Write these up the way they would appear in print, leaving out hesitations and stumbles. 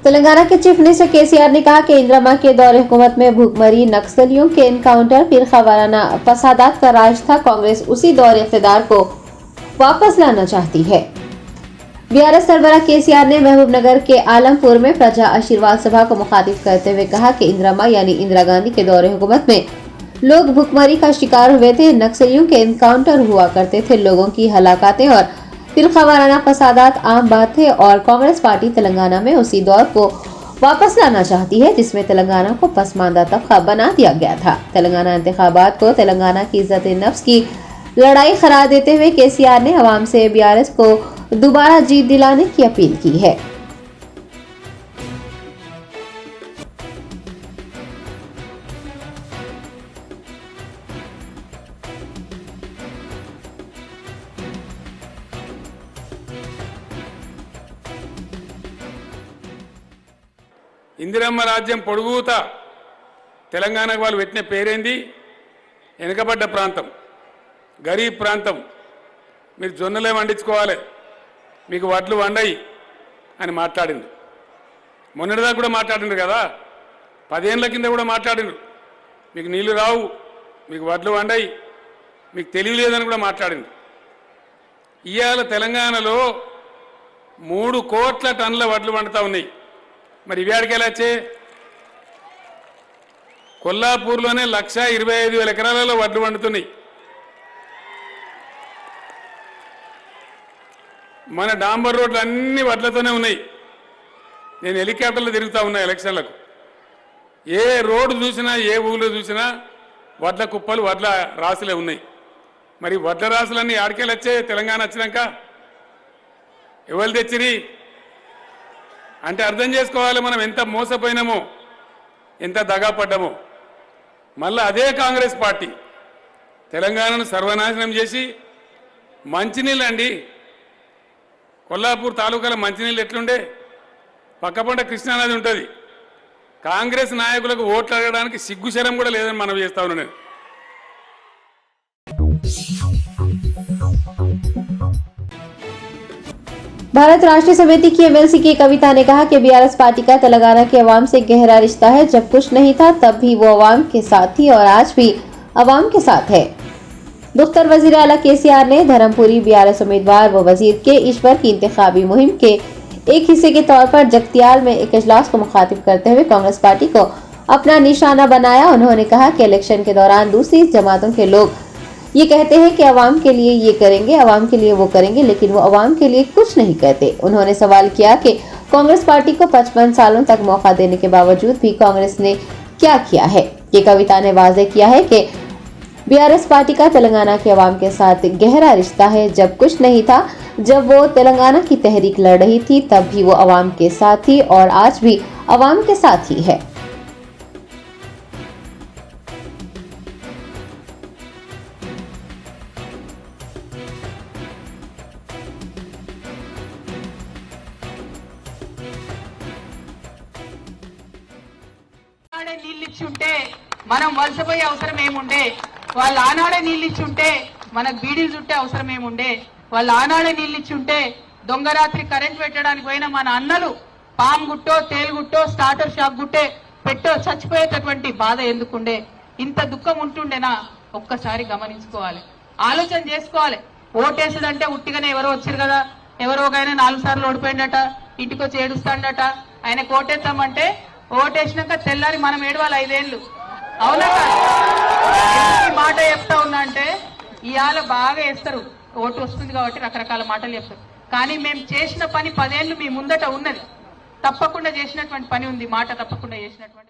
तेलंगाना के chief minister KCR ने कहा कि इंदिरा मां के दौरे हुकूमत में भूखमरी, नक्सलियों के एनकाउंटर, फिरकावाराना फसादात का राज था। कांग्रेस उसी दौर इख्तिदार को वापस लाना चाहती है। बीआरएस सरबराह केसीआर ने महबूबनगर के आलमपुर में प्रजा आशीर्वाद सभा को मुखातिब करते हुए कहा कि इंदिरा मां यानी इंदिरा गांधी के दौरे हुकूमत में लोग भूखमरी का शिकार हुए थे, नक्सलियों के एनकाउंटर हुआ करते थे, लोगों की हलाकतें और फिरकावाराना फसादात आम बात थे और कांग्रेस पार्टी तेलंगाना में उसी दौर को वापस लाना चाहती है जिसमें तेलंगाना को पसमानदा तबका बना दिया गया था। तेलंगाना इंतखाबात को तेलंगाना की इज्जत नफ्स की लड़ाई करार देते हुए केसीआर ने अवाम से बीआरएस को दोबारा जीत दिलाने की अपील की है। ఇందిరమ్మ రాజ్యం పొడుగుతా తెలంగాణకు వాళ్ళు పెట్టిన పేరేంది? వెనుకబడ్డ ప్రాంతం, గరీబ్ ప్రాంతం, మీరు జొన్నలే వండించుకోవాలి, మీకు వడ్లు వండయి అని మాట్లాడింది. మొన్నటిదాకా కూడా మాట్లాడిండ్రు కదా, 10 ఏళ్ల కింద కూడా మాట్లాడిండ్రు. మీకు నీళ్లు రావు, మీకు వడ్లు వండయి, మీకు తెలియలేదని కూడా మాట్లాడిండ్రు. ఇవాళ తెలంగాణలో 3 కోట్ల టన్నుల వడ్లు వండుతా ఉన్నాయి. మరి ఇవాడికి ఎలా వచ్చే? కొల్లాపూర్లోనే 1,25,000 ఎకరాలలో వడ్లు వండుతున్నాయి. మన డాంబర్ రోడ్లు అన్ని వడ్లతోనే ఉన్నాయి. నేను హెలికాప్టర్లో తిరుగుతూ ఉన్నా ఎలక్షన్లకు. ఏ రోడ్డు చూసినా, ఏ ఊళ్ళో చూసినా వడ్ల కుప్పలు, వడ్ల రాసులే ఉన్నాయి. మరి వడ్ల రాసులన్నీ ఆడికెళ్ళి వచ్చే తెలంగాణ వచ్చినాక ఎవరు తెచ్చిరి అంటే అర్థం చేసుకోవాలి మనం ఎంత మోసపోయినామో, ఎంత దగాపడ్డామో. మళ్ళీ అదే కాంగ్రెస్ పార్టీ తెలంగాణను సర్వనాశనం చేసి మంచినీళ్ళు అండి, కొల్లాపూర్ తాలూకాల మంచినీళ్ళు ఎట్లుండే? పక్కపంట కృష్ణానది ఉంటుంది. కాంగ్రెస్ నాయకులకు ఓట్లు అడగడానికి సిగ్గుశరం కూడా లేదని మనం చేస్తా ఉన్నాను నేను. भारत राष्ट्रीय समिति की एमएलसी की कविता ने कहा कि बीआरएस पार्टी का तेलंगाना के अवाम से गहरा रिश्ता है। जब कुछ नहीं था तब भी वो अवाम के साथ थी और आज भी अवाम के साथ है। दुख्तर वजीर आला केसीआर ने धर्मपुरी बीआरएस उम्मीदवार व वजीर के ईश्वर की इंतखाबी मुहिम के एक हिस्से के तौर पर जगतियाल में एक इजलास को मुखातिब करते हुए कांग्रेस पार्टी को अपना निशाना बनाया। उन्होंने कहा कि इलेक्शन के दौरान दूसरी जमातों के लोग ये कहते हैं कि अवाम के लिए ये करेंगे, अवाम के लिए वो करेंगे, लेकिन वो अवाम के लिए कुछ नहीं करते। उन्होंने सवाल किया कि कांग्रेस पार्टी को 55 सालों तक मौका देने के बावजूद भी कांग्रेस ने क्या किया है। ये कविता ने वाज़ेह किया है कि बीआरएस पार्टी का तेलंगाना के अवाम के साथ गहरा रिश्ता है। जब कुछ नहीं था, जब वो तेलंगाना की तहरीक लड़ रही थी, तब भी वो अवाम के साथ थी और आज भी अवाम के साथ ही है। నీళ్ళిచ్చుంటే మనం వలసపోయే అవసరం ఏముండే? వాళ్ళు ఆనాడే నీళ్ళిచ్చుంటే మనకు బీడీలు చుట్టే అవసరం ఏముండే? వాళ్ళు ఆనాడే నీళ్ళిచ్చుంటే దొంగరాత్రి కరెంట్ పెట్టడానికి పోయిన మన అన్నలు పాము గుట్టో, తేలుగుట్టో, స్టార్టర్ షాప్ గుట్టే పెట్టో చచ్చిపోయేటటువంటి బాధ ఎందుకుండే? ఇంత దుఃఖం ఉంటుండేనా? ఒక్కసారి గమనించుకోవాలి, ఆలోచన చేసుకోవాలి. ఓటేసుడంటే ఉట్టిగానే ఎవరో వచ్చారు కదా, ఎవరో ఒక ఆయన 4 సార్లు ఓడిపోయిందట, ఇంటికి వచ్చి ఏడుస్తాడట, ఆయనకు ఓటేస్తామంటే ఓటేసినాక తెల్లారి మనం ఏడవాలి 5 ఏళ్ళు. అవునా కాదు? మాట చెప్తా ఉన్నా అంటే ఇవాళ బాగా వేస్తారు, ఓటు వస్తుంది కాబట్టి రకరకాల మాటలు చెప్తారు. కానీ మేము చేసిన పని 10 ఏళ్ళు మీ ముందట ఉన్నది. తప్పకుండా చేసినటువంటి పని ఉంది, మాట తప్పకుండా చేసినటువంటి.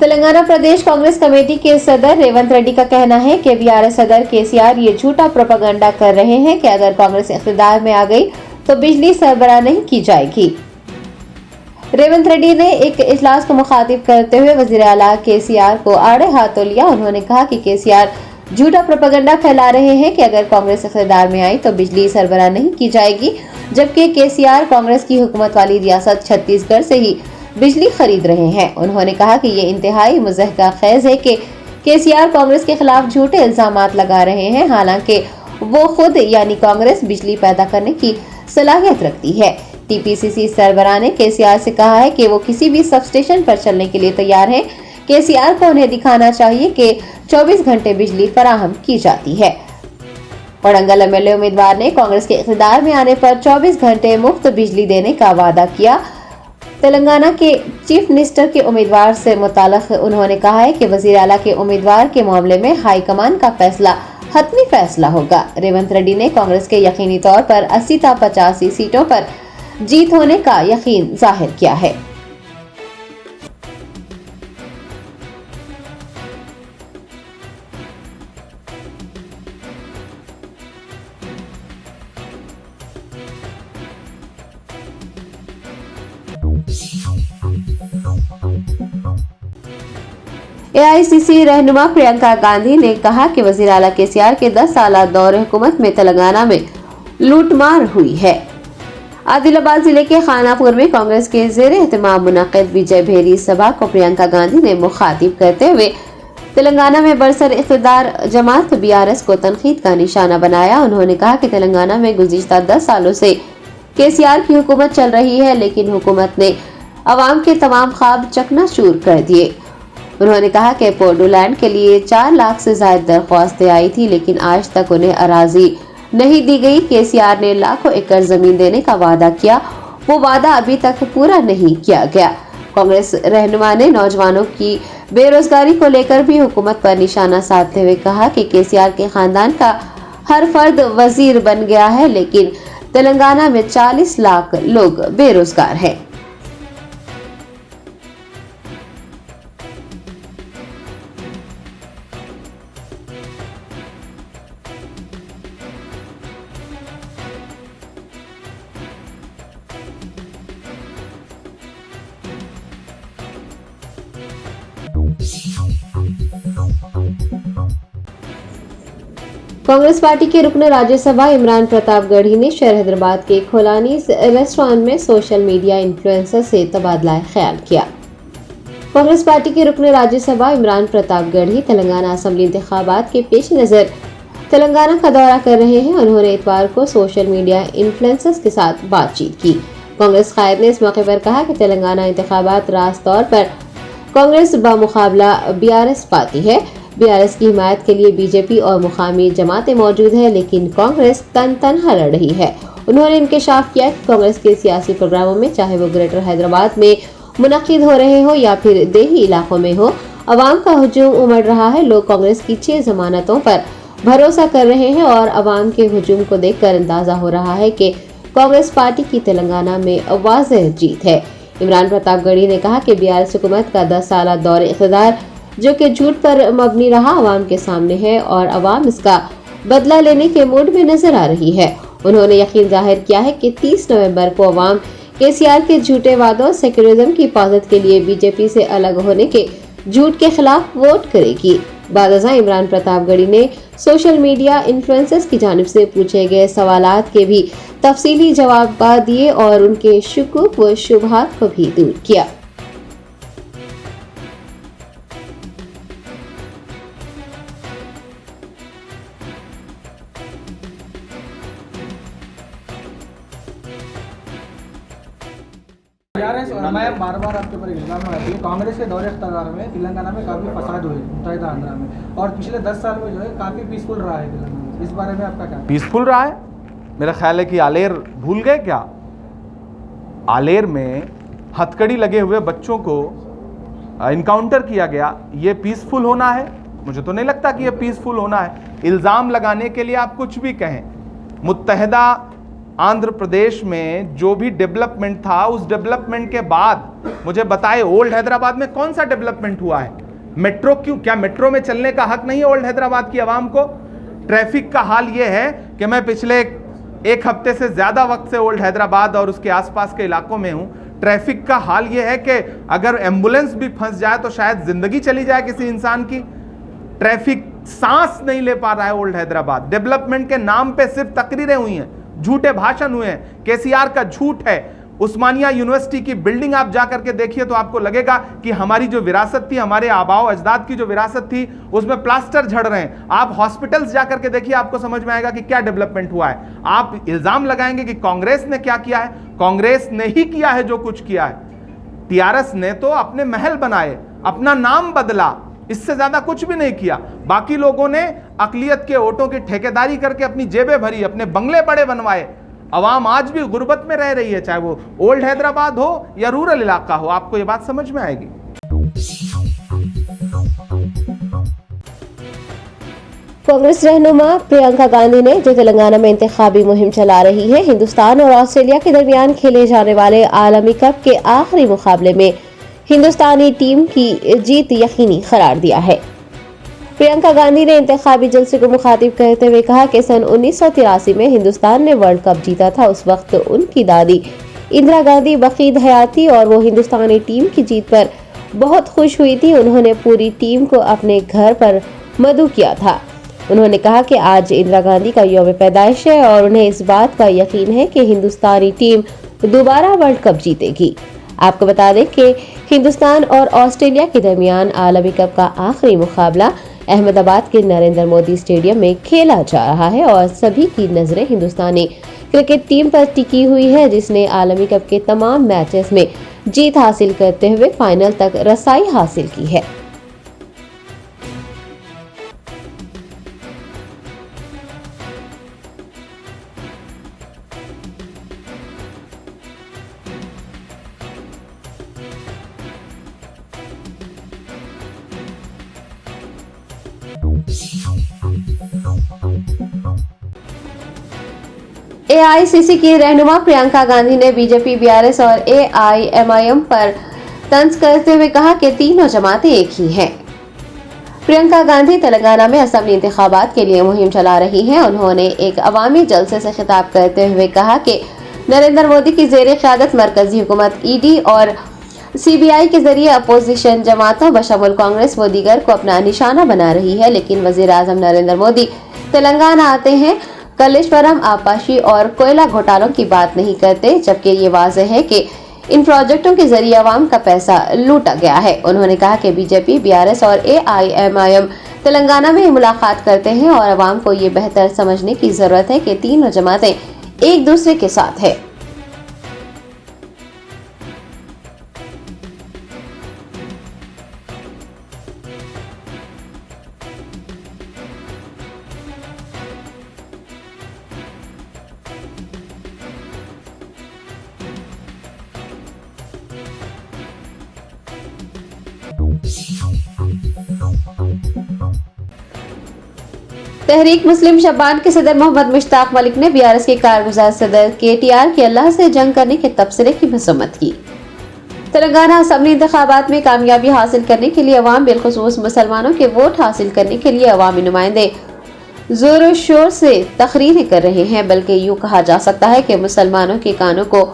तेलंगाना प्रदेश कांग्रेस कमेटी के सदर रेवंत रेड्डी का कहना है कि बीआरएस सदर केसीआर ये झूठा प्रोपेगेंडा कर रहे हैं कि अगर कांग्रेस इख्तियार में आ गई तो बिजली सरबराह नहीं की जाएगी। रेवंत रेड्डी ने एक इजलास को मुखातिब करते हुए वजीर आला केसीआर को आड़े हाथों लिया। उन्होंने कहा कि केसीआर झूठा प्रोपेगेंडा फैला रहे हैं कि अगर कांग्रेस इख्तियार में आई तो बिजली सरबराह नहीं की जाएगी, जबकि केसीआर कांग्रेस की हुकूमत वाली रियासत छत्तीसगढ़ से ही बिजली खरीद रहे हैं। उन्होंने कहा कि ये इंतहाई मुज़हका खेज है कि केसीआर कांग्रेस के खिलाफ झूठे इल्जामात लगा रहे हैं, हालांकि वो खुद यानी कांग्रेस बिजली पैदा करने की सलाहियत रखती है। टीपीसीसी सरबराह ने केसीआर से कहा है कि वो किसी भी सब स्टेशन पर चलने के लिए तैयार है। केसीआर को उन्हें दिखाना चाहिए कि 24 घंटे बिजली फराहम की जाती है। कोडंगल एमएलए उम्मीदवार ने कांग्रेस के इख्तियार में आने पर 24 घंटे मुफ्त बिजली देने का वादा किया। तेलंगाना के चीफ मिनिस्टर के उम्मीदवार से मुताल्लिक़ उन्होंने कहा है कि वज़ीर आला के उम्मीदवार के मामले में हाईकमान का फैसला हतमी फैसला होगा। रेवंत रेड्डी ने कांग्रेस के यकीनी तौर पर 80 था 85 सीटों पर जीत होने का यकीन जाहिर किया है। एआईसीसी रहनुमा प्रियंका गांधी ने कहा कि वज़ीर आला केसीआर के 10 साल दौरे हुकूमत में तेलंगाना में लूटमार हुई है। आदिलाबाद जिले के खानापुर में कांग्रेस के ज़ेर एहतमाम मुनक़िद विजय भेरी सभा को प्रियंका गांधी ने मुखातिब करते हुए तेलंगाना में बरसर इक़्तिदार जमात बीआरएस को तनकीद का निशाना बनाया। उन्होंने कहा कि तेलंगाना में गुज़िश्ता 10 सालों से केसीआर की हुकूमत चल रही है, लेकिन हुकूमत ने अवाम के तमाम ख्वाब चकनाचूर कर दिए। उन्होंने कहा कि पोर्टलैंड के लिए 4 लाख से ज्यादा दरख्वास्तें आई थी, लेकिन आज तक उन्हें अराजी नहीं दी गई। केसीआर ने लाखों एकड़ जमीन देने का वादा किया, वो वादा अभी तक पूरा नहीं किया गया। कांग्रेस रहनुमा ने नौजवानों की बेरोजगारी को लेकर भी हुकूमत पर निशाना साधते हुए कहा कि केसीआर के खानदान का हर फर्द वजीर बन गया है, लेकिन तेलंगाना में 40 लाख लोग बेरोजगार हैं। कांग्रेस पार्टी के रुकन राज्यसभा इमरान प्रताप गढ़ी ने शहर हैदराबाद के खोलानी रेस्टोरेंट में सोशल मीडिया इन्फ्लुएंसर से तबादला ख्याल किया। कांग्रेस पार्टी के रुकन राज्यसभा इमरान प्रताप गढ़ी तेलंगाना असेंबली इंतखाबात के पेश नज़र तेलंगाना का दौरा कर रहे हैं। उन्होंने इतवार को सोशल मीडिया इन्फ्लुएंसर्स के साथ बातचीत की। कांग्रेस कायद ने इस मौके पर कहा कि तेलंगाना इंतखाबात रास्त तौर पर कांग्रेस बामुकाबला बीआरएस पार्टी है। बीआरएस की हिमायत के लिए बीजेपी और मुकामी जमातें मौजूद है, लेकिन कांग्रेस तनहा लड़ रही है। उन्होंने इंकशाफ किया कि कांग्रेस के सियासी प्रोग्रामों में, चाहे वो ग्रेटर हैदराबाद में मुनक्किद हो रहे हो या फिर देही इलाकों में हो, अवाम का हुजूम उमड़ रहा है। लोग कांग्रेस की 6 जमानतों पर भरोसा कर रहे हैं और अवाम के हुजूम को देखकर अंदाजा हो रहा है कि कांग्रेस पार्टी की तेलंगाना में वाज़ेह जीत है। इमरान प्रताप गढ़ी ने कहा कि बीआरएस हुकूमत का 10 साल दौर इक़्तिदार जो कि झूठ पर मबनी रहा, अवाम के सामने है और अवाम इसका बदला लेने के मूड में नजर आ रही है। उन्होंने यकीन जाहिर किया है कि 30 नवंबर को अवाम केसीआर के झूठे वादों सेक्युलरिज्म की हिफाजत के लिए बीजेपी से अलग होने के झूठ के खिलाफ वोट करेगी। बादशाह इमरान प्रताप गढ़ी ने सोशल मीडिया इन्फ्लुएंसर्स की जानिब से पूछे गए सवालात के भी तफसीली जवाब दिए और उनके शुकूक व शुबहात को भी दूर किया। मैं बार आपके ऊपर इल्जाम लगाती हूँ, कांग्रेस के दौरे इख्तियार में तेलंगाना में काफ़ी फसाद हुए मुत्तहिदा आंध्रा में, और पिछले 10 साल में जो है काफ़ी पीसफुल रहा है तेलंगाना। इस बारे में आपका क्या? पीसफुल रहा है? मेरा ख्याल है कि आलेर भूल गए क्या? आलेर में हथकड़ी लगे हुए बच्चों को इनकाउंटर किया गया, ये पीसफुल होना है? मुझे तो नहीं लगता कि ये पीसफुल होना है। इल्ज़ाम लगाने के लिए आप कुछ भी कहें। मुत्तहिदा आंध्र प्रदेश में जो भी डेवलपमेंट था, उस डेवलपमेंट के बाद मुझे बताए ओल्ड हैदराबाद में कौन सा डेवलपमेंट हुआ है? मेट्रो क्यों? क्या मेट्रो में चलने का हक नहीं है ओल्ड हैदराबाद की आवाम को? ट्रैफिक का हाल यह है कि मैं पिछले एक हफ्ते से ज़्यादा वक्त से ओल्ड हैदराबाद और उसके आसपास के इलाकों में हूं। ट्रैफिक का हाल यह है कि अगर एम्बुलेंस भी फंस जाए तो शायद ज़िंदगी चली जाए किसी इंसान की। ट्रैफिक सांस नहीं ले पा रहा है ओल्ड हैदराबाद। डेवलपमेंट के नाम पे सिर्फ तकरीरें हुई हैं, झूठे भाषण हुए हैं, केसीआर का झूठ है। उस्मानिया यूनिवर्सिटी की बिल्डिंग आप जा करके देखिए तो आपको लगेगा कि हमारी जो विरासत थी, हमारे आबाओ अजदाद की जो विरासत थी, उसमें प्लास्टर झड़ रहे हैं। आप हॉस्पिटल्स जा करके देखिए, आपको समझ में आएगा कि क्या डेवलपमेंट हुआ है। आप इल्जाम लगाएंगे कि कांग्रेस ने क्या किया है, कांग्रेस ने ही किया है जो कुछ किया है। टीआरएस ने तो अपने महल बनाए, अपना नाम बदला, इससे ज्यादा कुछ भी नहीं किया। बाकी लोगों ने अकलियत के वोटों की ठेकेदारी करके अपनी जेबें भरी, अपने बंगले बड़े बनवाए। अवाम आज भी गुर्बत में रह रही है, चाहे वो ओल्ड हैदराबाद हो या रूरल इलाका हो। आपको ये बात समझ में आएगी। कांग्रेस रहनुमा प्रियंका गांधी ने जो तेलंगाना में इंतखाबी मुहिम चला रही है, हिंदुस्तान और ऑस्ट्रेलिया के दरमियान खेले जाने वाले आलमी कप के आखिरी मुकाबले में हिंदुस्तानी टीम की जीत यकीनी करार दिया है। प्रियंका गांधी ने इंतखाबी जलसे को मुखातिब करते हुए कहा कि सन 1983 में हिंदुस्तान ने वर्ल्ड कप जीता था। उस वक्त उनकी दादी इंदिरा गांधी बकीद हयात थी और वो हिंदुस्तानी टीम की जीत पर बहुत खुश हुई थी। उन्होंने पूरी टीम को अपने घर पर मदऊ किया था। उन्होंने कहा कि आज इंदिरा गांधी का यौम पैदाइश है और उन्हें इस बात का यकीन है कि हिंदुस्तानी टीम दोबारा वर्ल्ड कप जीतेगी। आपको बता दें कि हिंदुस्तान और ऑस्ट्रेलिया के दरमियान आलमी कप का आखिरी मुकाबला अहमदाबाद के नरेंद्र मोदी स्टेडियम में खेला जा रहा है और सभी की नजरें हिंदुस्तानी क्रिकेट टीम पर टिकी हुई है, जिसने आलमी कप के तमाम मैचेस में जीत हासिल करते हुए फाइनल तक रसाई हासिल की है। एआईसीसी की रहनुमा प्रियंका गांधी ने बीजेपी, बीआरएस और एआईएमआईएम पर तंज करते हुए कहा कि तीनों जमातें एक ही हैं। प्रियंका गांधी तेलंगाना में असेंबली इंतखाबात के लिए मुहिम चला रही हैं। उन्होंने एक अवामी जलसे से खिताब करते हुए कहा कि नरेंद्र मोदी की ज़ेरे क़यादत मरकजी हुकूमत ईडी और सीबीआई के जरिए अपोजिशन जमातों बशमुल कांग्रेस व दीगर को अपना निशाना बना रही है, लेकिन वजीर आजम नरेंद्र मोदी तेलंगाना आते हैं, कलेश्वरम, आपाशी और कोयला घोटालों की बात नहीं करते, जबकि ये वाज़ेह है कि इन प्रोजेक्टों के जरिए अवाम का पैसा लूटा गया है। उन्होंने कहा कि बीजेपी, बीआरएस और एआईएमआईएम तेलंगाना में मुलाकात करते हैं और अवाम को ये बेहतर समझने की जरूरत है कि तीनों जमातें एक दूसरे के साथ है। तहरीक मुस्लिम शबान के सदर मोहम्मद मुश्ताक मलिक ने बीआरएस के कारगुजार सदर केटीआर के अल्लाह से जंग करने के तबसरे की मजम्मत की। तेलंगाना असेंबली इंतखाबात में कामयाबी हासिल करने के लिए अवाम, बिलखुसूस मुसलमानों के वोट हासिल करने के लिए अवामी नुमाइंदे जोर शोर से तकरीरें कर रहे हैं, बल्कि यूँ कहा जा सकता है कि मुसलमानों के कानों को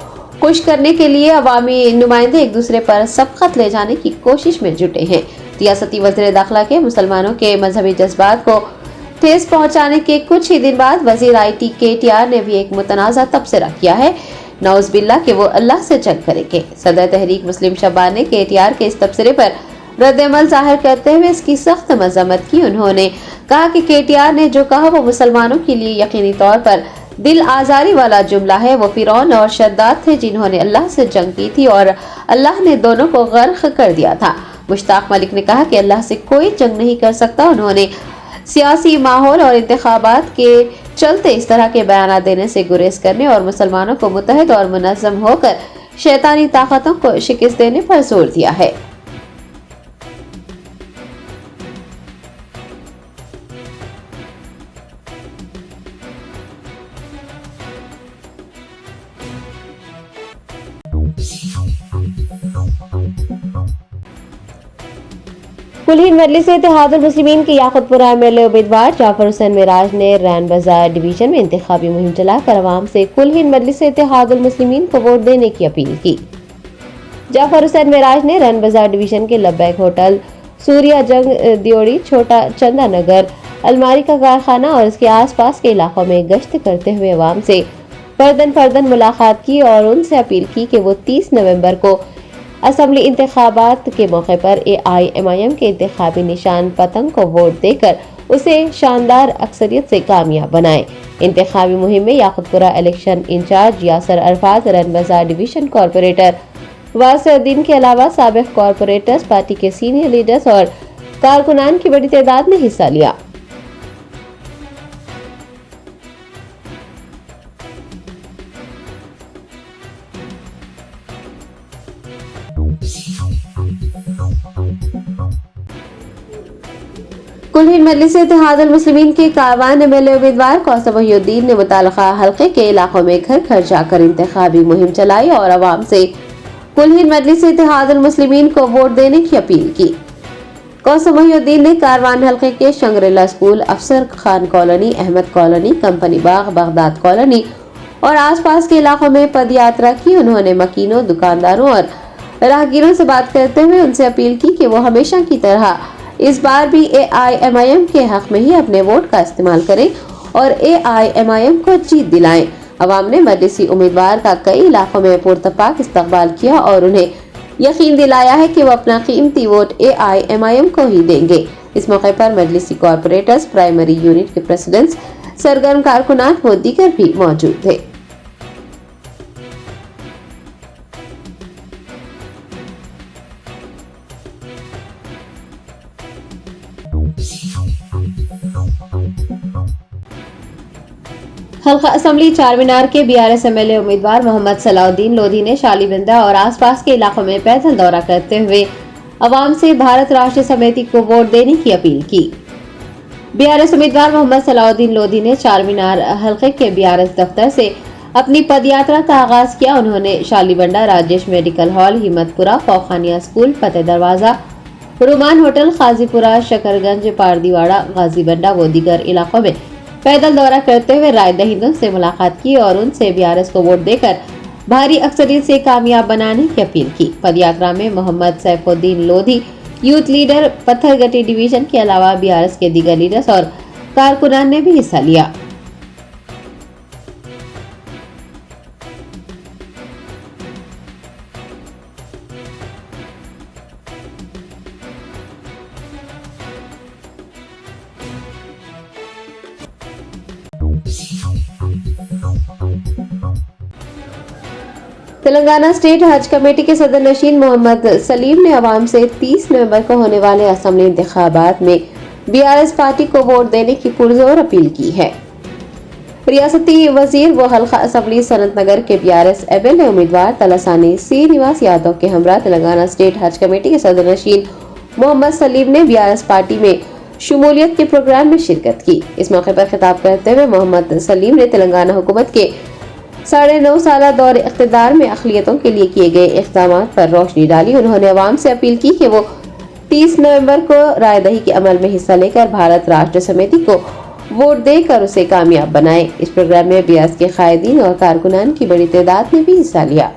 खुश करने के लिए अवामी नुमाइंदे एक दूसरे पर सबकत ले जाने की कोशिश में जुटे हैं। रियासती वज़ीर दाखिला के मुसलमानों के मजहबी जज्बात को ठेस पहुंचाने के कुछ ही दिन बाद वजीर आईटी केटीआर ने भी एक मुतनाज़ा तबसरा किया है, नौज़ बिल्ला कि वो अल्लाह से जंग करेंगे। सदर तहरीक मुस्लिम शबान ने केटीआर के इस तबसरे पर रद्द-ए-अमल जाहिर करते हुए इसकी सख्त मजम्मत की। उन्होंने कहा कि केटीआर ने जो कहा वो मुसलमानों के लिए यकीनी तौर पर दिल आजारी वाला जुमला है। वो फिरौन और शद्दाद थे जिन्होंने अल्लाह से जंग की थी और अल्लाह ने दोनों को गर्क कर दिया था। मुश्ताक मलिक ने कहा कि अल्लाह से कोई जंग नहीं कर सकता। उन्होंने सियासी माहौल और इंतखाबात के चलते इस तरह के बयान देने से गुरेज करने और मुसलमानों को मुत्तहिद और मुनज़्ज़म होकर शैतानी ताकतों को शिकस्त देने पर जोर दिया है। कुलहीन मजलिस इत्तेहादुल मुस्लिमीन के याकुतपुरा एमएलए उम्मीदवार जाफर हुसैन मेराज ने रैन बाजार डिवीजन में इंतखाबी मुहिम चलाकर अवाम से कुलहीन मजलिस इत्तेहादुल मुस्लिमीन को वोट देने की अपील की। जाफर हुसैन मेराज ने रैन बाजार डिवीजन के लब्बैक होटल, सूर्या जंग दियोड़ी, छोटा चंदा नगर, अलमारी का कारखाना और इसके आसपास के इलाकों में गश्त करते हुए अवाम से फर्दन मुलाकात की और उनसे अपील की कि वो 30 नवंबर को असम्बली इंतखाबात के मौके पर AIMIM के इंतखाबी निशान पतंग को वोट देकर उसे शानदार अक्सरियत से कामयाब बनाएं। इंतखाबी मुहिम में Yakutpura election incharge Yasar Arafat, Rein Bazar division corporator Wasiuddin के अलावा साबिक कॉर्पोरेटर्स, पार्टी के सीनियर लीडर्स और कारकुनान की बड़ी तादाद ने हिस्सा लिया। कुल्हिन मजलिस इत्तेहादुल मुस्लिमीन के कारवान MLA उम्मीदवार कौसम मोहिउद्दीन ने मुताल्लिका हल्के के इलाकों में घर घर जाकर इंतखाबी मुहिम चलाई और आवाम से कुल्हिन मजलिस इत्तेहादुल मुस्लिमीन को वोट देने की अपील की। कौसम मोहिउद्दीन ने कारवान हल्के के Shangrila school, Afsar Khan colony, Ahmed colony, company Bagh, Baghdad colony और आसपास के इलाकों में पदयात्रा की। उन्होंने मकीनों, दुकानदारों और राहगीरों से बात करते हुए उनसे अपील की कि वो हमेशा की तरह इस बार भी AIMIM के हक में ही अपने वोट का इस्तेमाल करें और AIMIM को जीत दिलाएं। अवाम ने मजलिसी उम्मीदवार का कई इलाकों में पुरतपाक इस्तकबाल किया और उन्हें यकीन दिलाया है कि वो अपना कीमती वोट AIMIM को ही देंगे। इस मौके पर मजलिसी कॉर्पोरेटर्स, प्राइमरी यूनिट के प्रेसिडेंट्स, सरगर्म कारकुनान व दीगर भी मौजूद थे। हल्का असम्बली चारमीनार के BRS MLA उम्मीदवार मोहम्मद सलाउद्दीन लोधी ने शालीबिंदा और आसपास के इलाकों में पैदल दौरा करते हुए अवाम से भारत राष्ट्र समिति को वोट देने की अपील की। BRS उम्मीदवार मोहम्मद सलाउद्दीन लोधी ने चारमीनार हल्के के BRS दफ्तर से अपनी पदयात्रा का आगाज किया। उन्होंने Shalibanda, Rajesh medical hall, Himmatpura, Faukhania school, Fateh Darwaza, Ruman hotel, खाजीपुरा, Shakarganj, पारदीवाड़ा, गाजीबंडा व दीगर इलाकों में पैदल दौरा करते हुए राय दहिंदों से मुलाकात की और उनसे BRS को वोट देकर भारी अक्सरियत से कामयाब बनाने की अपील की। पदयात्रा में Mohammed Saifuddin Lodhi, youth leader Pathergatti division के अलावा BRS के दीगर लीडर्स और कारकुनान ने भी हिस्सा लिया। तेलंगाना स्टेट हज कमेटी के सदर नशीन मोहम्मद सलीम ने अवाम से 30 नवंबर को होने वाले असम्बली इंतखाबात में BRS पार्टी को वोट देने की पुरजोर अपील की है। रियासती वजीर व हल्का असम्बली सनत नगर के BRS MLA उम्मीदवार तलासानी श्रीनिवास यादव के हमरा तेलंगाना स्टेट हज कमेटी के सदर नशीन मोहम्मद सलीम ने BRS पार्टी में शमूलियत के प्रोग्राम में शिरकत की। इस मौके पर खिताब करते हुए मोहम्मद सलीम ने तेलंगाना हुकूमत के 9.5 साल दौर इख्तिदार में अक़लियतों के लिए किए गए इक़दामात पर रोशनी डाली। उन्होंने अवाम से अपील की कि वो 30 नवंबर को रायदही के अमल में हिस्सा लेकर भारत राष्ट्र समिति को वोट देकर उसे कामयाब बनाएं। इस प्रोग्राम में BRS के कायदीन और कारकुनान की बड़ी तादाद ने भी हिस्सा लिया।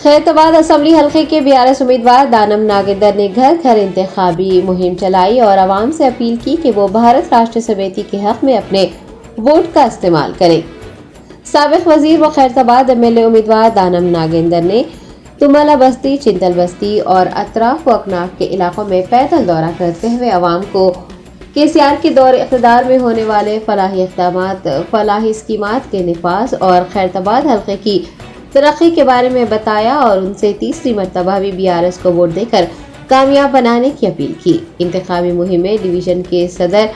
खैरताबाद असम्बली हल्के के BRS उम्मीदवार दानम नागेंदर ने घर घर इंतखाबी मुहिम चलाई और आवाम से अपील की कि वो भारत राष्ट्र समिति के हक में अपने वोट का इस्तेमाल करें। साबिक वजीर व खैरताबाद MLA उम्मीदवार दानम नागेंदर ने तुमाला बस्ती, चिंतल बस्ती और अतराफ व अकनाफ के इलाकों में पैदल दौरा करते हुए आवाम को KCR के दौर इक़्तिदार में होने वाले फलाही इक़दामात, फलाही स्कीमात के निफाज और खैरताबाद हल्के की तरक्की के बारे में बताया और उनसे तीसरी मरतबा भी BRS को वोट देकर कामयाब बनाने की अपील की। इंतखाबी मुहिम में डिवीजन के सदर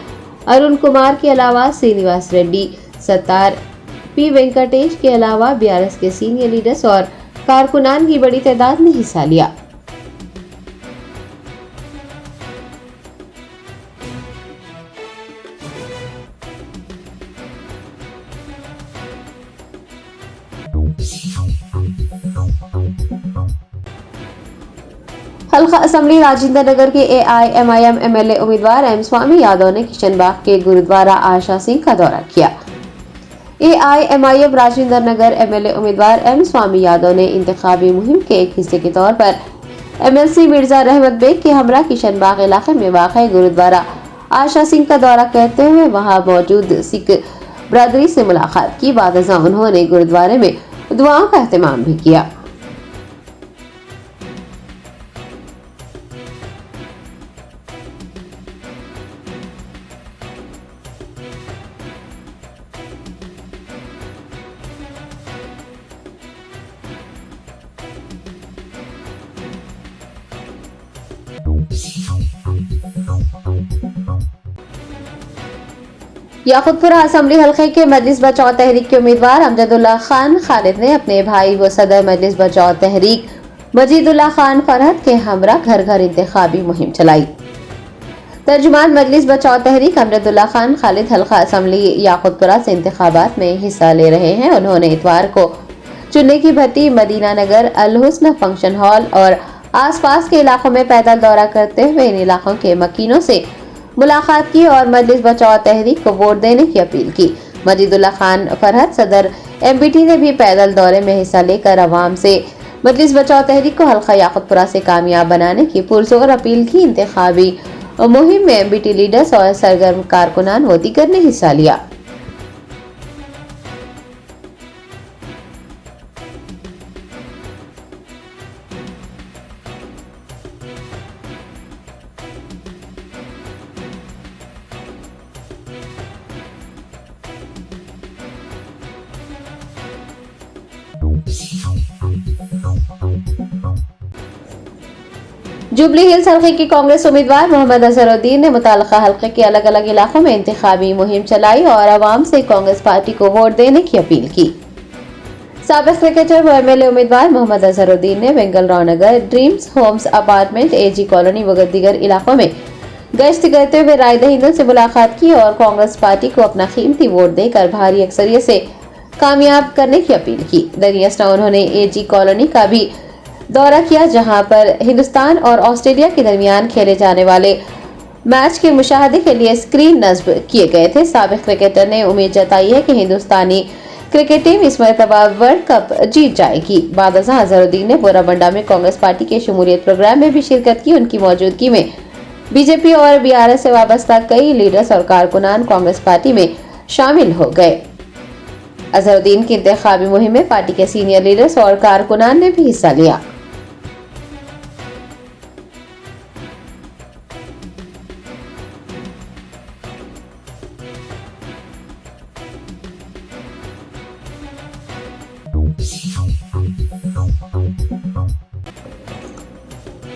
अरुण कुमार के अलावा श्रीनिवास रेड्डी, सत्तार, P वेंकटेश के अलावा BRS के सीनियर लीडर्स और कारकुनान की बड़ी तादाद ने हिस्सा लिया। हल्का असम्बली राजेंद्र नगर के AIMIM MLA उम्मीदवार M स्वामी यादव ने किशनबाग के गुरुद्वारा आशा सिंह का दौरा किया। AIMIM राजेंद्र नगर MLA उम्मीदवार M स्वामी यादव ने इंतखाबी मुहिम के एक हिस्से के तौर पर MLC मिर्जा रहमत बेग के हमरा किशनबाग इलाके में वाक़ गुरुद्वारा आशा सिंह का दौरा करते हुए वहां मौजूद सिख बरादरी से मुलाकात की। बाद उन्होंने गुरुद्वारे में दुआओं का एहतमाम भी किया। याकूतपुरा असम्बली हल्के के मजलिस बचाओ तहरीक के उम्मीदवार अमजदुल्ला खान खालिद ने अपने भाई व सदर मजलिस बचाओ तहरीक मजीदुल्ला खान फरहत के हमरा घर घर इंतखाबी मुहिम चलाई। तर्जुमान मजलिस बचाओ तहरीक अमजदुल्ला खान खालिद हल्का असम्बली याकूतपुरा से इंतखाबात में हिस्सा ले रहे हैं। उन्होंने इतवार को चुन्ने की भट्टी, मदीना नगर, अल हुस्न फंक्शन हॉल और आसपास के इलाकों में पैदल दौरा करते हुए इन इलाकों के मकीनों से मुलाकात की और मजलिस बचाओ तहरीक को वोट देने की अपील की। मजीदुल्ला खान फरहत सदर MBT ने भी पैदल दौरे में हिस्सा लेकर अवाम से मजलिस बचाओ तहरीक को हल्का याकूतपुरा से कामयाब बनाने की पुरजोर अपील की। इंतखाबी मुहिम में MBT लीडर्स और सरगर्म कारकुनान व दीगर ने हिस्सा लिया। जुबली हिल्स हल्के की कांग्रेस उम्मीदवार मोहम्मद अजहरुद्दीन ने मुताल्लिका हल्के के अलग अलग इलाकों में इंतखाबी मुहिम चलाई और आवाम से कांग्रेस पार्टी को वोट देने की अपील की। साबिक क्रिकेटर व MLA उम्मीदवार मोहम्मद अजहरुद्दीन ने Vengalrao Nagar, dreams homes apartment, AG colony व दीगर इलाकों में गश्त करते हुए राय दहिंदों से मुलाकात की और कांग्रेस पार्टी को अपना कीमती वोट देकर भारी अक्सरियत से कामयाब करने की अपील की। दरियास्ता उन्होंने AG कॉलोनी का भी दौरा किया, जहां पर हिंदुस्तान और ऑस्ट्रेलिया के दरमियान खेले जाने वाले मैच के मुशाहदे के लिए स्क्रीन नस्ब किए गए थे। साबिक क्रिकेटर ने उम्मीद जताई है कि हिंदुस्तानी क्रिकेट टीम इस मरतबा वर्ल्ड कप जीत जाएगी। बाद अजहरुद्दीन ने बोराबंडा में कांग्रेस पार्टी के शमूलियत प्रोग्राम में भी शिरकत की। उनकी मौजूदगी में BJP और BRS से वाबस्ता कई लीडर्स और कारकुनान कांग्रेस पार्टी में शामिल हो गए। अजहरुद्दीन की इंतखाबी मुहिम में पार्टी के सीनियर लीडर्स और कारकुनान ने भी हिस्सा लिया।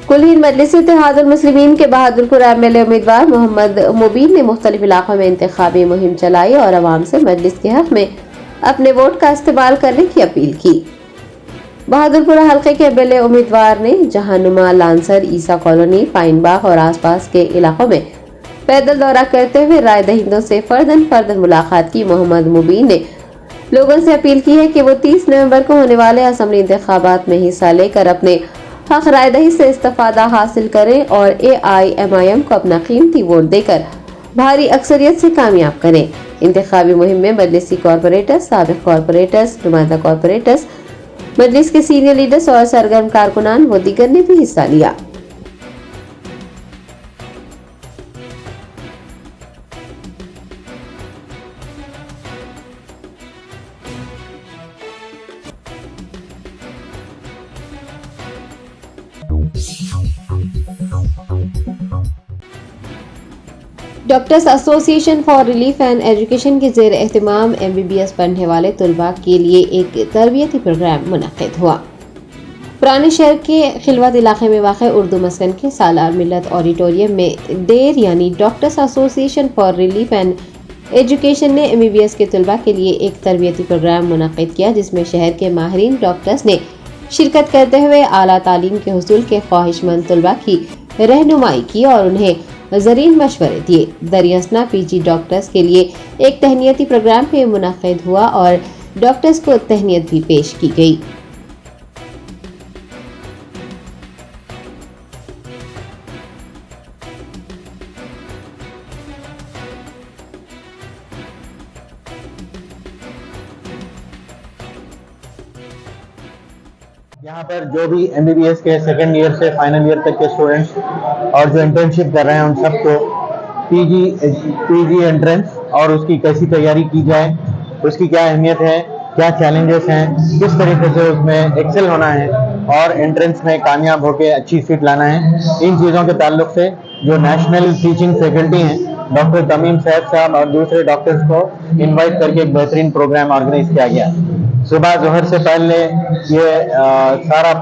कुल मजलिस इत्तेहादुल मुस्लिमीन के बहादुरपुर MLA उम्मीदवार मोहम्मद मुबीन ने मुख्तलिफ इलाकों में इंतखाबी मुहिम चलाई और आवाम से मजलिस के हक में अपने वोट का इस्तेमाल करने की अपील की। बहादुरपुरा हल्के के MLA उम्मीदवार ने जहानुमा, लांसर, ईसा कॉलोनी, पाइन बाग और आसपास के इलाकों में पैदल दौरा करते हुए राय दहिंदों से फर्दन मुलाकात की। मोहम्मद मुबीन ने लोगों से अपील की है कि वो 30 नवंबर को होने वाले असम्बली इंतखाबात में हिस्सा लेकर अपने हक राय दही से इस्तेफादा हासिल करें और AIMIM को अपना कीमती वोट देकर भारी अक्सरियत से कामयाब करें। इंतखाबी मुहिम में मजलिसी कॉर्पोरेटर्स, साबिक कॉर्पोरेटर्स, नुमाइंदा कॉर्पोरेटर्स, मजलिस के सीनियर लीडर्स और सरगर्म कारकुनान व दीगर ने भी हिस्सा लिया। Doctors association for relief and education के ज़ेर एहतमाम MBBS पढ़ने वाले तलबा के लिए एक तरबियती प्रोग्राम मुनक़्क़िद हुआ। पुराने शहर के खिलवत इलाके में वाक़ उर्दू मस्कन के सालार मिल्लत ऑडिटोरियम में डेर यानी doctors association for relief and education ने MBBS के तलबा के लिए एक तरबियती प्रोग्राम मुनक़्क़िद किया, जिसमें शहर के माहिरीन डॉक्टर्स ने शिरकत करते हुए आला तालीम के हुसूल के ख्वाहिशमंद तलबा की रहनुमाई की और उन्हें ज़रीन मशवरे दिए। दरियासना PG डॉक्टर्स के लिए एक तहनीती प्रोग्राम भी मुनक़्क़िद हुआ और डॉक्टर्स को तहनीत भी पेश की गई। यहाँ पर जो भी MBBS के सेकेंड ईयर से फाइनल ईयर तक के स्टूडेंट्स और जो इंटर्नशिप कर रहे हैं उन सबको पीजी एंट्रेंस और उसकी कैसी तैयारी की जाए, उसकी क्या अहमियत है, क्या चैलेंजेस हैं, किस तरीके से उसमें एक्सेल होना है और एंट्रेंस में कामयाब होकर अच्छी सीट लाना है, इन चीज़ों के ताल्लुक से जो नेशनल टीचिंग फैकल्टी हैं डॉक्टर तमीम सैफ साहब और दूसरे डॉक्टर्स को इनवाइट करके एक बेहतरीन प्रोग्राम ऑर्गेनाइज किया गया। सुबह जोहर से पहले ये सारा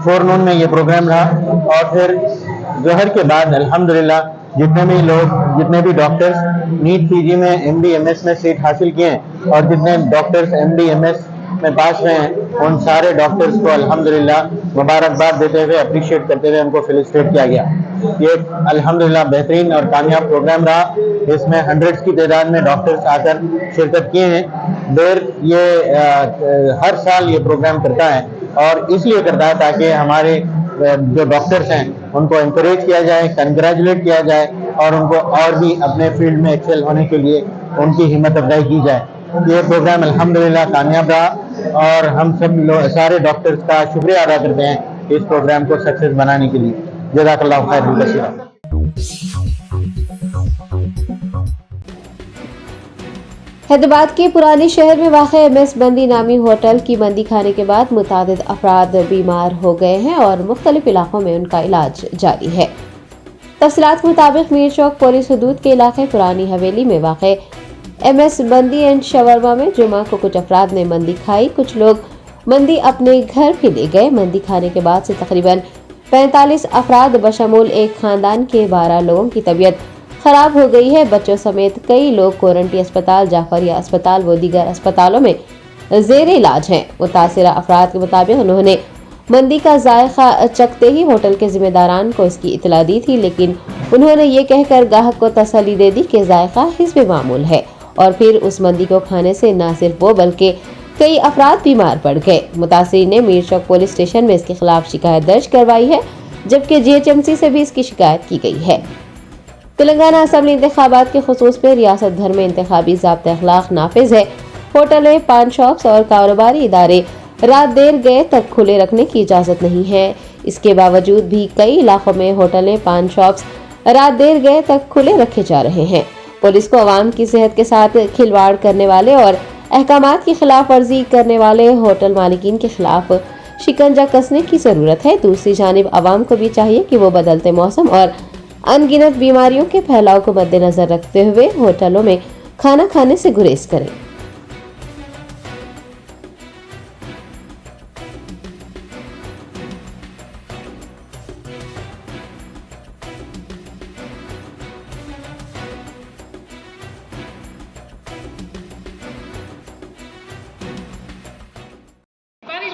फोर नून में ये प्रोग्राम रहा और फिर जोहर के बाद अल्हम्दुलिल्लाह जितने भी डॉक्टर्स नीट पीजी में MD MS में सीट हासिल किए हैं और जितने डॉक्टर्स MD MS में पास हुए हैं उन सारे डॉक्टर्स को अल्हम्दुलिल्लाह मुबारकबाद देते हुए अप्रिशिएट करते हुए उनको फेलिसिटेट किया गया। ये अल्हम्दुलिल्लाह बेहतरीन और कामयाब प्रोग्राम रहा। इसमें हंड्रेड्स की तादाद में डॉक्टर्स आकर शिरकत किए हैं। देर ये हर साल ये प्रोग्राम करता है और इसलिए करता है ताकि हमारे जो डॉक्टर्स हैं उनको इंकरेज किया जाए, कंग्रेचुलेट किया जाए और उनको और भी अपने फील्ड में एक्सेल होने के लिए उनकी हिम्मत अफजाई की जाए। ये प्रोग्राम अल्हम्दुलिल्लाह कामयाब रहा और हम सब सारे डॉक्टर्स का शुक्रिया अदा करते हैं इस प्रोग्राम को सक्सेस बनाने के लिए। जज़ाकल्लाहु खैर कसीरा। हैदराबाद के पुराने शहर में वाक़ MS बंदी नामी होटल की बंदी खाने के बाद मुतादिद अफराद बीमार हो गए हैं और मुख्तलिफ इलाकों में उनका इलाज जारी है। तफसीलात के मुताबिक मीर चौक पुलिस हदूद के इलाके पुरानी हवेली में वाक़ MS बंदी एंड शवरमा में जुमा को कुछ अफराद ने मंदी खाई। कुछ लोग मंदी अपने घर भी ले गए। मंदी खाने के बाद से तकरीबन 45 अफराद बशमूल एक खानदान के 12 लोगों की तबीयत खराब हो गई है। बच्चों समेत कई लोग कोरंटी अस्पताल, जाफरिया अस्पताल व दीगर अस्पतालों में जेर इलाज हैं। मुतासिरा अफराद के मुताबिक उन्होंने मंदी का जायका चखते ही होटल के जिम्मेदारान को इसकी इतला दी थी, लेकिन उन्होंने ये कहकर ग्राहक को तसल्ली दे दी कि जायका हिस्ब मामूल है और फिर उस मंदी को खाने से न सिर्फ वो बल्कि कई अफराद बीमार पड़ गए। मुतासिरीन ने मीर चौक पुलिस स्टेशन में इसके खिलाफ शिकायत दर्ज करवाई है, जबकि GHMC से भी इसकी शिकायत की गई है। तेलंगाना असम्बली इंतखाबात के खुसूस में रियासत भर में इंतखाबी ज़ाब्ता अखलाक नाफिज है। होटलें, पान शॉप्स और कारोबारी इदारे रात देर गए तक खुले रखने की इजाज़त नहीं है। इसके बावजूद भी कई इलाकों में होटलें, पान शॉप्स रात देर गए तक खुले रखे जा रहे हैं। पुलिस को अवाम की सेहत के साथ खिलवाड़ करने वाले और अहकामात की खिलाफ वर्जी करने वाले होटल मालिकीन के खिलाफ शिकंजा कसने की ज़रूरत है। दूसरी जानिब अवाम को भी चाहिए कि वो बदलते मौसम और अनगिनत बीमारियों के फैलाव को मद्देनजर रखते हुए होटलों में खाना खाने से गुरेज करें।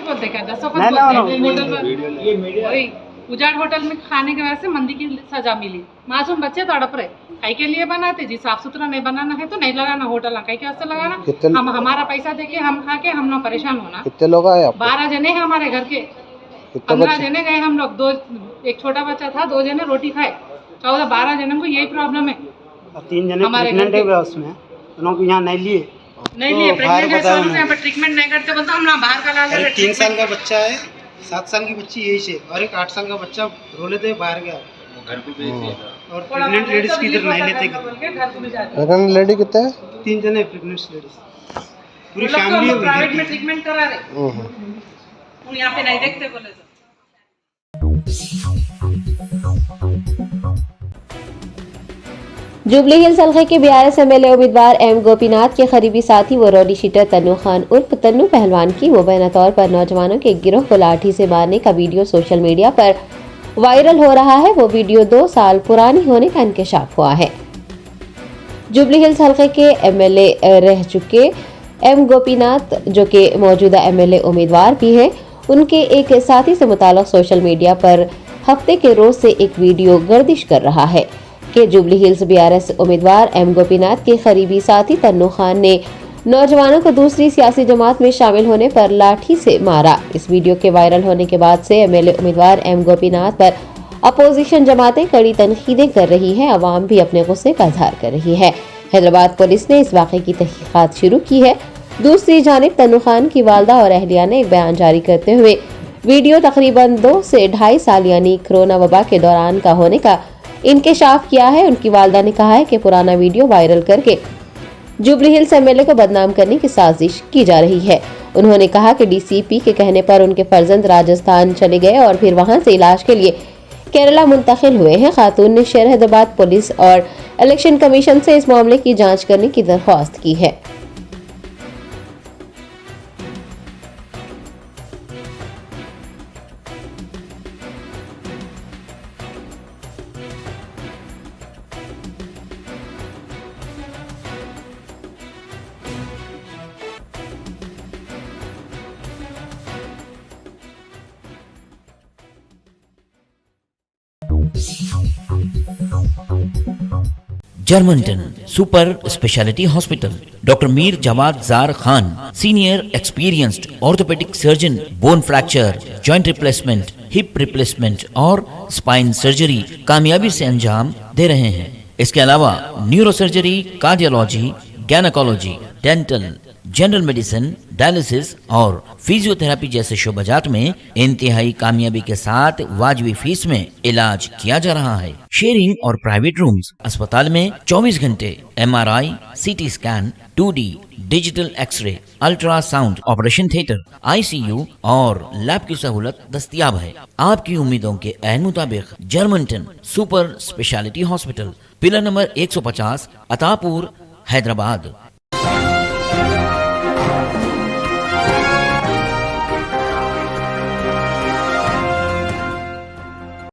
बोलते क्या वही उजाड़ होटल में खाने के वजह से मंदी की सजा मिली। मासूम बच्चे तड़प रहे, कई के लिए बनाते जी, साफ सुथरा नहीं बनाना है तो नहीं लगाना होटल, कई के वास्ते लगाना। हम हमारा पैसा देके हम खा के हम ना परेशान होना। कितने लोग आए आप? 12 जने हैं हमारे घर के, 15 जने गए हम लोग। एक छोटा बच्चा था, 2 जने रोटी खाए, 14-12 जने को यही प्रॉब्लम है। 3 जने प्रेग्नेंट है उसमें, उनको यहाँ नहीं लिए ट्रीटमेंट नहीं करते बोलते हम ना बाहर का ला ले। 3 साल का बच्चा है, 7 साल की बच्ची यही से और एक 8 साल का बच्चा रो लेते बाहर गया घर पे भेज दिया। और प्रेग्नेंट लेडीज की इधर नहीं लेते। प्रेग्नेंट लेडी कितने हैं? 3 जने प्रेग्नेंट लेडीज, पूरी फैमिली प्राइवेट में ट्रीटमेंट करा रहे, हम यहाँ पे नहीं देखते बोले तो। जुबली हिल्स हल्के के BRS MLA उम्मीदवार M गोपीनाथ के करीबी साथी व रौडी शीटर तन्नू खान उर्फ तन्नू पहलवान की मुबैना तौर पर नौजवानों के गिरोह को लाठी से मारने का वीडियो सोशल मीडिया पर वायरल हो रहा है। वो वीडियो 2 साल पुरानी होने का इंकशाफ हुआ है। जुबली हिल्स हल्के के MLA रह चुके M गोपीनाथ, जो कि मौजूदा MLA उम्मीदवार भी हैं, उनके एक साथी से मुताल्लिक सोशल मीडिया पर हफ्ते के रोज से एक वीडियो गर्दिश कर रहा है कि जुबली हिल्स BRS उम्मीदवार M गोपीनाथ के करीबी साथी तन्नू खान ने नौजवानों को दूसरी सियासी जमात में शामिल होने पर लाठी से मारा। इस वीडियो के वायरल होने के बाद से MLA उम्मीदवार M गोपीनाथ पर अपोजिशन जमातें कड़ी तनकीदें कर रही हैं। अवाम भी अपने गुस्से का इजहार कर रही है। हैदराबाद पुलिस ने इस वाक़े की तहकीकात शुरू की है। दूसरी जानिब तन्नू खान की वालदा और अहलिया ने एक बयान जारी करते हुए वीडियो तकरीबन 2 से 2.5 साल यानी कोरोना वबा के दौरान का होने का इंकशाफ किया है। उनकी वालदा ने कहा है कि पुराना वीडियो वायरल करके जुबली हिल्स एमएलए को बदनाम करने की साजिश की जा रही है। उन्होंने कहा कि डीसीपी के कहने पर उनके फर्जंद राजस्थान चले गए और फिर वहां से इलाज के लिए केरला मुंतकिल हुए हैं। खातून ने शहर हैदराबाद पुलिस और इलेक्शन कमीशन से इस मामले की जांच करने की दरख्वास्त की है। Germanton super speciality hospital, doctor Mir Jawad Jar Khan, senior experienced orthopaedic surgeon, bone fracture, joint replacement, hip replacement और स्पाइन सर्जरी कामयाबी से अंजाम दे रहे हैं। इसके अलावा neuro surgery, cardiology, gynaecology, dental, general medicine, dialysis और फिजियोथेरेपी जैसे शोबाजात में इंतहाई कामयाबी के साथ वाजिबी फीस में इलाज किया जा रहा है। शेयरिंग और प्राइवेट रूम्स, अस्पताल में 24 घंटे MRI, CT scan, 2D digital x-ray, ultrasound, operation theatre, ICU और लैब की सहूलत दस्तयाब है। आपकी उम्मीदों के ऐन मुताबिक Germanton super speciality hospital, pillar number 150, Attapur, Hyderabad.